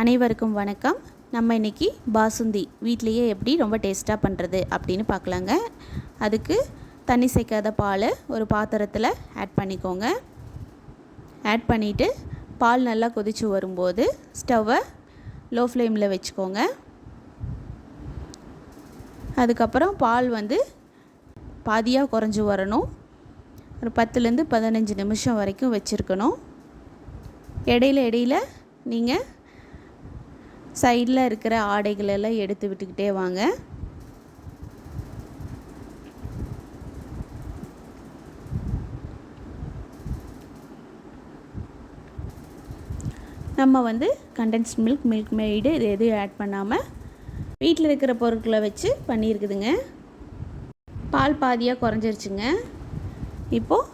அனைவருக்கும் வணக்கம். நம்ம இன்றைக்கி பாசுந்தி வீட்லேயே எப்படி ரொம்ப டேஸ்ட்டாக பண்ணுறது அப்படின்னு பார்க்கலாங்க. அதுக்கு தண்ணி சேர்க்காத பால் ஒரு பாத்திரத்தில் ஆட் பண்ணிக்கோங்க. ஆட் பண்ணிவிட்டு பால் நல்லா கொதித்து வரும்போது ஸ்டவ்வை லோ ஃப்ளேமில் வச்சுக்கோங்க. அதுக்கப்புறம் பால் பாதியாக குறைஞ்சி வரணும். ஒரு 10லேருந்து 15 நிமிஷம் வரைக்கும் வச்சுருக்கணும். இடையில நீங்கள் சைடில் இருக்கிற ஆடைகளெல்லாம் எடுத்து விட்டுக்கிட்டே வாங்க. நம்ம கண்டென்ஸ்ட் மில்க் மெய்டு இது எதுவும் ஆட் பண்ணாமல் வீட்டில் இருக்கிற பொருட்களை வச்சு பண்ணியிருக்குதுங்க. பால் பாதியாக குறைஞ்சிருச்சுங்க. இப்போது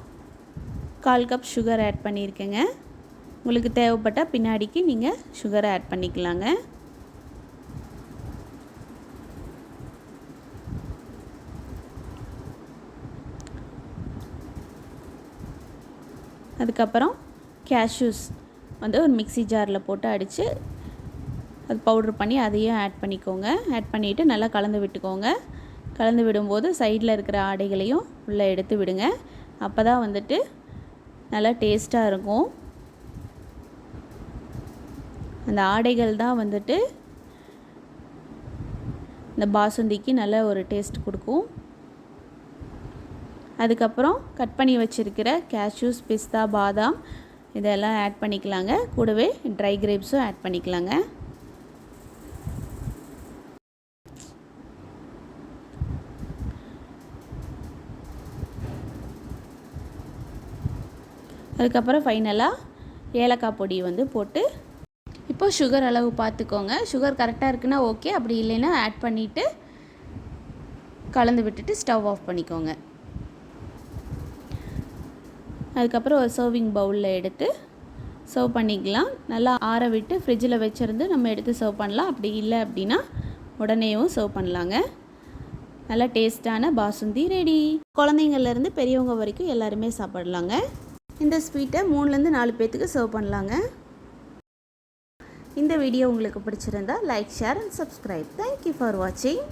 1/4 கப் சுகர் ஆட் பண்ணியிருக்கேங்க. உங்களுக்கு தேவைப்பட்டால் பின்னாடிக்கு நீங்கள் சுகரை ஆட் பண்ணிக்கலாங்க. அதுக்கப்புறம் கேஷ்யூஸ் ஒரு மிக்ஸி ஜாரில் போட்டு அடித்து அது பவுட்ரு பண்ணி அதையும் ஆட் பண்ணிக்கோங்க. ஆட் பண்ணிவிட்டு நல்லா கலந்து விட்டுக்கோங்க. கலந்து விடும்போது சைடில் இருக்கிற ஆடைகளையும் உள்ளே எடுத்து விடுங்க. அப்போ தான் நல்லா டேஸ்ட்டாக இருக்கும். அந்த ஆடைகள் தான் இந்த பாசுந்திக்கு நல்ல ஒரு டேஸ்ட் கொடுக்கும். அதுக்கப்புறம் கட் பண்ணி வச்சுருக்கிற கேஷ்யூஸ், பிஸ்தா, பாதாம் இதெல்லாம் ஆட் பண்ணிக்கலாங்க. கூடவே ட்ரை கிரேப்ஸும் ஆட் பண்ணிக்கலாங்க. அதுக்கப்புறம் ஃபைனலாக ஏலக்காய் பொடி போட்டு இப்போது சுகர் அளவு பார்த்துக்கோங்க. சுகர் கரெக்டாக இருக்குன்னா ஓகே, அப்படி இல்லைன்னா ஆட் பண்ணிவிட்டு கலந்து விட்டுட்டு ஸ்டவ் ஆஃப் பண்ணிக்கோங்க. அதுக்கப்புறம் ஒரு சர்விங் பவுலில் எடுத்து சர்வ் பண்ணிக்கலாம். நல்லா ஆற விட்டு ஃப்ரிட்ஜில் வச்சுருந்து நம்ம எடுத்து சர்வ் பண்ணலாம். அப்படி இல்லை அப்படின்னா உடனேயும் சர்வ் பண்ணலாங்க. நல்லா டேஸ்ட்டான பாசுந்தி ரெடி. குழந்தைங்கள்லேருந்து பெரியவங்க வரைக்கும் எல்லாருமே சாப்பிடலாங்க. இந்த ஸ்வீட்டை 3லேருந்து 4 பேர்த்துக்கு சர்வ் பண்ணலாங்க. இந்த வீடியோ உங்களுக்கு பிடிச்சிருந்தா like, share and subscribe. Thank you for வாட்சிங்.